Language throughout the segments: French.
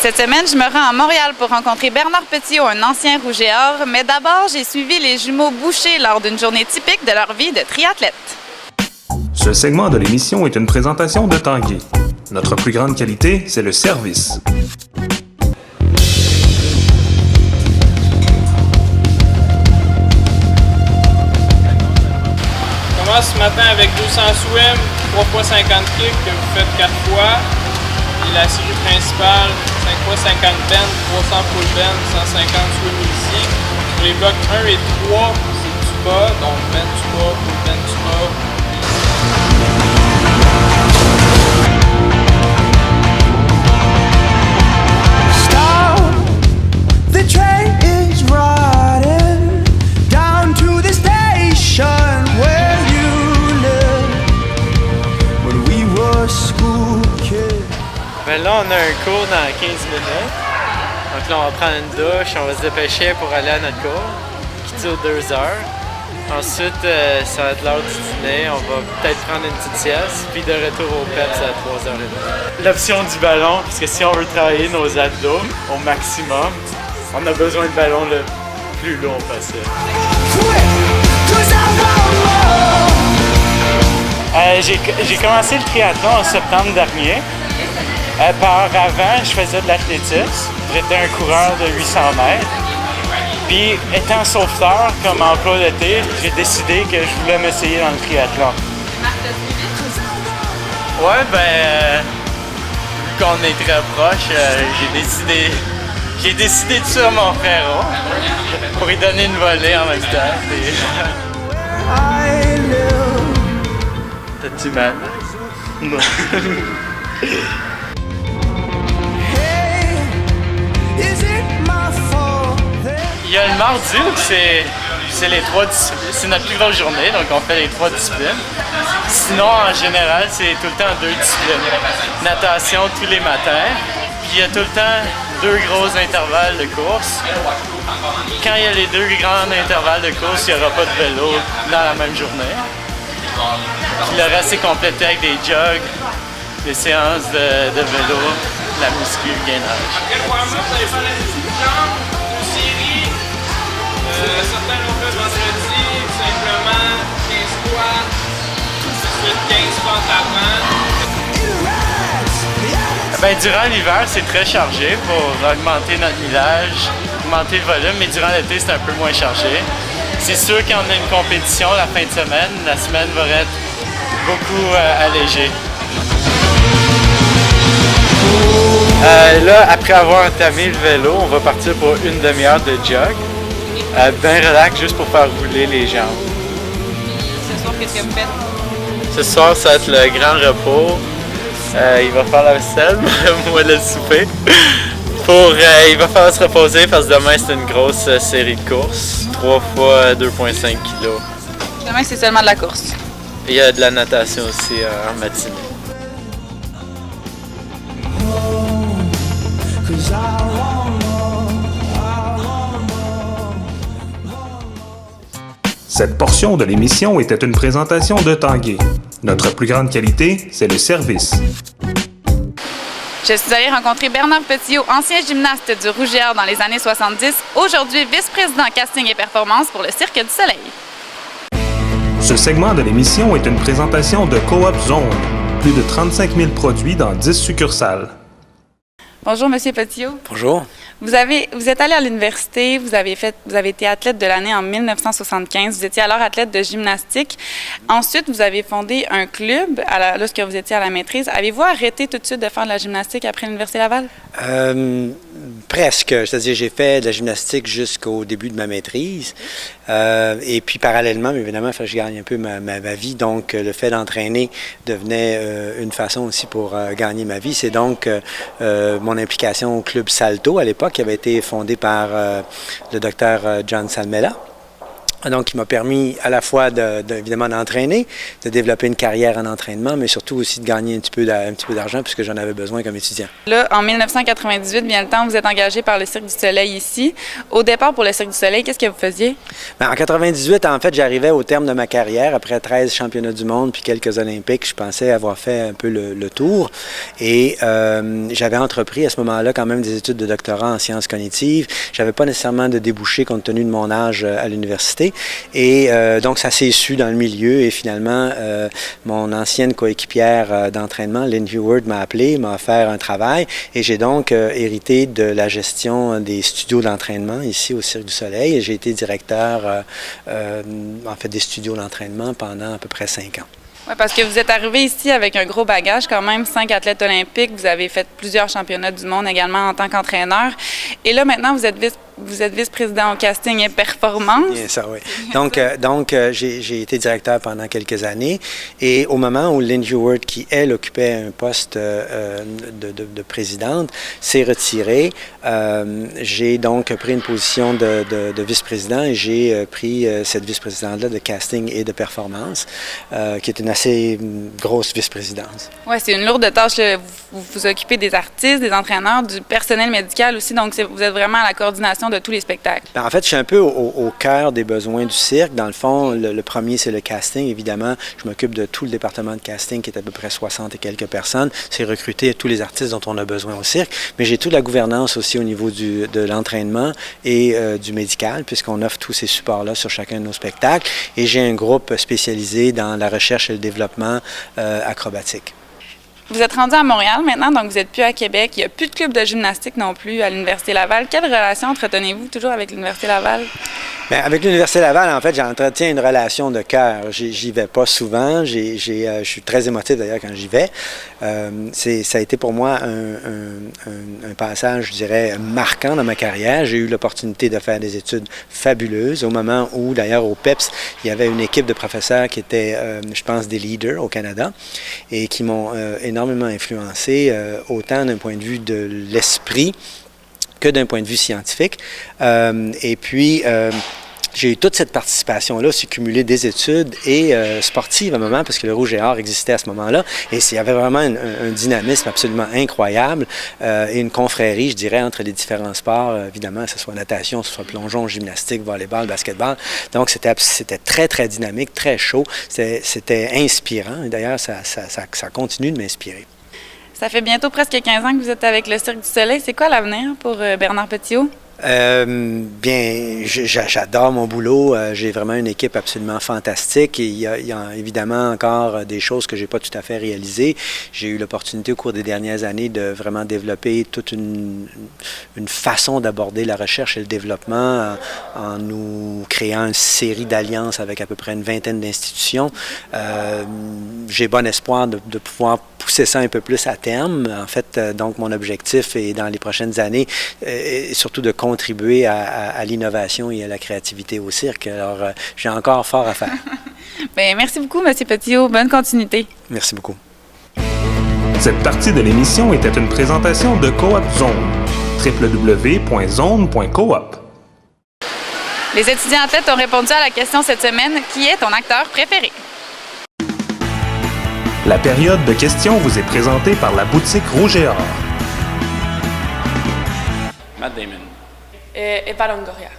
Cette semaine, je me rends à Montréal pour rencontrer Bernard Petiot, un ancien rouge et or, mais d'abord, j'ai suivi les jumeaux Boucher lors d'une journée typique de leur vie de triathlète. Ce segment de l'émission est une présentation de Tanguay. Notre plus grande qualité, c'est le service. On commence ce matin avec 200 swim, 3 fois 50 kicks que vous faites 4 fois. Et la série principale, 5 fois 50 bend, 300 full bend, 150 swim ici. Pour les blocs 1 et 3, c'est du bas, donc bend du bas, full bend du bas. The train is riding down to the station where you live when we were school kids. Ben là, on a un cours dans 15 minutes. Donc là, on va prendre une douche, on va se dépêcher pour aller à notre cours, qui dure 2 heures. Ensuite, ça va être l'heure du dîner. On va peut-être prendre une petite sieste, puis de retour au PEPS à 3h30. L'option du ballon, parce que si on veut travailler nos abdos au maximum, on a besoin de ballon le plus long possible. J'ai commencé le triathlon en septembre dernier. Par avant, je faisais de l'athlétisme. J'étais un coureur de 800 mètres. Puis, étant sauveteur comme emploi d'été, j'ai décidé que je voulais m'essayer dans le triathlon. Ouais, vu qu'on est très proches, j'ai décidé de suivre mon frérot pour lui donner une volée en même temps. T'as-tu mal? Non. Il y a le mardi où c'est les 3 disciplines. C'est notre plus grosse journée, donc on fait les 3 disciplines. Sinon, en général, c'est tout le temps 2 disciplines. Natation tous les matins, puis il y a tout le temps 2 gros intervalles de course. Quand il y a les 2 grands intervalles de course, il n'y aura pas de vélo dans la même journée. Puis le reste est complété avec des jogs, des séances de vélo, la muscu, le gainage. Après le warm-up, vous allez faire la discussion, une série. Certains l'ont fait vendredi, simplement 15 squats, ensuite 15 squats avant. Durant l'hiver, c'est très chargé pour augmenter notre millage, augmenter le volume, mais durant l'été, c'est un peu moins chargé. C'est sûr qu'on a une compétition la fin de semaine, la semaine va être beaucoup allégée. Là, après avoir entamé le vélo, on va partir pour une demi-heure de jog. Bien relax, juste pour faire rouler les jambes. Ce soir, qu'est-ce que vous faites? Ce soir, ça va être le grand repos. Il va faire la vaisselle, moi le souper. Il va falloir se reposer parce que demain, c'est une grosse série de courses. 3 fois 2,5 kg. Demain, c'est seulement de la course. Il y a de la natation aussi en matinée. Cette portion de l'émission était une présentation de Tanguay. Notre plus grande qualité, c'est le service. Je suis allée rencontrer Bernard Petiot, ancien gymnaste du rouge et or dans les années 70, aujourd'hui vice-président casting et performance pour le Cirque du Soleil. Ce segment de l'émission est une présentation de Coop Zone. Plus de 35 000 produits dans 10 succursales. Bonjour, Monsieur Petiot. Bonjour. Vous êtes allé à l'université, vous avez été athlète de l'année en 1975, vous étiez alors athlète de gymnastique. Ensuite, vous avez fondé un club lorsque vous étiez à la maîtrise. Avez-vous arrêté tout de suite de faire de la gymnastique après l'Université Laval? Presque. C'est-à-dire, j'ai fait de la gymnastique jusqu'au début de ma maîtrise. Et puis, parallèlement, évidemment, il fallait que je gagne un peu ma vie. Donc, le fait d'entraîner devenait une façon aussi pour gagner ma vie. C'est donc mon implication au club Salto à l'époque, qui avait été fondé par le docteur John Salmela. Donc, qui m'a permis à la fois, évidemment, d'entraîner, de développer une carrière en entraînement, mais surtout aussi de gagner un petit peu d'argent puisque j'en avais besoin comme étudiant. Là, en 1998, bien le temps, vous êtes engagé par le Cirque du Soleil ici. Au départ, pour le Cirque du Soleil, qu'est-ce que vous faisiez? Bien, en 98, en fait, j'arrivais au terme de ma carrière. Après 13 championnats du monde puis quelques Olympiques, je pensais avoir fait un peu le tour. Et j'avais entrepris à ce moment-là quand même des études de doctorat en sciences cognitives. J'avais pas nécessairement de débouché compte tenu de mon âge à l'université. Et donc, ça s'est su dans le milieu et finalement, mon ancienne coéquipière d'entraînement, Lynn Heward, m'a appelé, m'a offert un travail et j'ai donc hérité de la gestion des studios d'entraînement ici au Cirque du Soleil et j'ai été directeur, en fait, des studios d'entraînement pendant à peu près 5 ans. Oui, parce que vous êtes arrivé ici avec un gros bagage, quand même, 5 athlètes olympiques, vous avez fait plusieurs championnats du monde également en tant qu'entraîneur. Et là, maintenant, vous êtes vice-président au casting et performance. Bien ça, oui. Donc j'ai été directeur pendant quelques années et au moment où Lynn Heward, qui, elle, occupait un poste de présidente, s'est retirée, j'ai donc pris une position de vice-président et j'ai pris cette vice-présidente-là de casting et de performance, qui est une assez grosse vice-présidence. Oui, c'est une lourde tâche. Là. Vous vous occupez des artistes, des entraîneurs, du personnel médical aussi, donc vous êtes vraiment à la coordination de tous les spectacles. En fait, je suis un peu au cœur des besoins du cirque. Dans le fond, le premier, c'est le casting. Évidemment, je m'occupe de tout le département de casting, qui est à peu près 60 et quelques personnes. C'est recruter tous les artistes dont on a besoin au cirque. Mais j'ai toute la gouvernance aussi au niveau de l'entraînement et du médical, puisqu'on offre tous ces supports-là sur chacun de nos spectacles. Et j'ai un groupe spécialisé dans la recherche et le développement acrobatique. Vous êtes rendu à Montréal maintenant, donc vous n'êtes plus à Québec. Il n'y a plus de club de gymnastique non plus à l'Université Laval. Quelle relation entretenez-vous toujours avec l'Université Laval? Bien, avec l'Université Laval, en fait, j'entretiens une relation de cœur. J'y vais pas souvent. Je suis très émotif d'ailleurs quand j'y vais. Ça a été pour moi un passage, je dirais, marquant dans ma carrière. J'ai eu l'opportunité de faire des études fabuleuses au moment où, d'ailleurs, au PEPS, il y avait une équipe de professeurs qui étaient, je pense, des leaders au Canada et qui m'ont énormément influencé, autant d'un point de vue de l'esprit que d'un point de vue scientifique. Et puis, j'ai eu toute cette participation-là, aussi cumulée des études et sportives à un moment, parce que le Rouge et Or existait à ce moment-là. Et il y avait vraiment un dynamisme absolument incroyable et une confrérie, je dirais, entre les différents sports, évidemment, que ce soit natation, que ce soit plongeon, gymnastique, volleyball, basketball. Donc, c'était très, très dynamique, très chaud. C'était inspirant. Et d'ailleurs, ça continue de m'inspirer. Ça fait bientôt presque 15 ans que vous êtes avec le Cirque du Soleil. C'est quoi l'avenir pour Bernard Petiot? Bien, j'adore mon boulot. J'ai vraiment une équipe absolument fantastique. Et il y a évidemment encore des choses que j'ai pas tout à fait réalisées. J'ai eu l'opportunité au cours des dernières années de vraiment développer toute une façon d'aborder la recherche et le développement en nous créant une série d'alliances avec à peu près une vingtaine d'institutions. J'ai bon espoir de pouvoir pousser ça un peu plus à terme. En fait, donc, mon objectif est dans les prochaines années, surtout de contribuer à l'innovation et à la créativité au cirque. Alors, j'ai encore fort à faire. Bien, merci beaucoup, M. Petiot. Bonne continuité. Merci beaucoup. Cette partie de l'émission était une présentation de Coop Zone. www.zone.coop. Les étudiants athlètes ont répondu à la question cette semaine. Qui est ton acteur préféré? La période de questions vous est présentée par la boutique Rouge et Or. Matt Damon. Eva Longoria.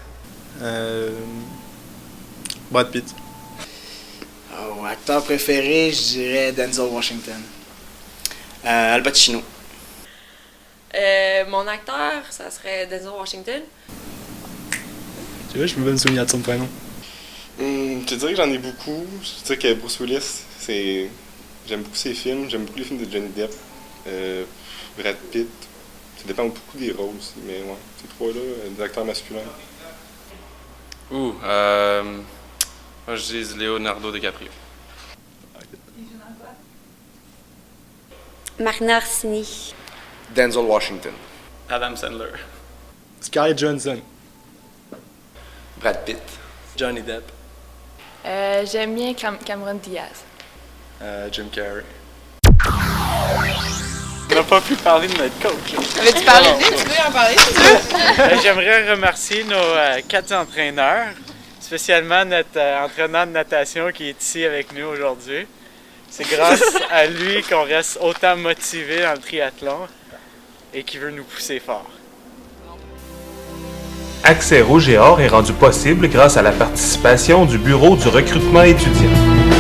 Brad Pitt. Oh, acteur préféré, je dirais Denzel Washington. Al Pacino. Mon acteur, ça serait Denzel Washington. Tu vois, je peux pas me souvenir de son prénom. Je te dirais que j'en ai beaucoup. Je dirais que Bruce Willis, j'aime beaucoup ses films. J'aime beaucoup les films de Johnny Depp. Brad Pitt. Ça dépend beaucoup des rôles aussi, mais ouais, ces trois-là, des acteurs masculins. Moi je dis Leonardo DiCaprio. Marina Orsini. Denzel Washington. Adam Sandler. Scarlett Johansson. Brad Pitt. Johnny Depp. J'aime bien Cameron Diaz. Jim Carrey. On n'a pas pu parler de notre coach. Avais-tu parlé de lui? Tu veux en parler, si tu veux? J'aimerais remercier nos 4 entraîneurs. Ça spécialement notre entraîneur de natation qui est ici avec nous aujourd'hui. C'est grâce à lui qu'on reste autant motivé dans le triathlon et qui veut nous pousser fort. Accès Rouge et Or est rendu possible grâce à la participation du Bureau du recrutement étudiant.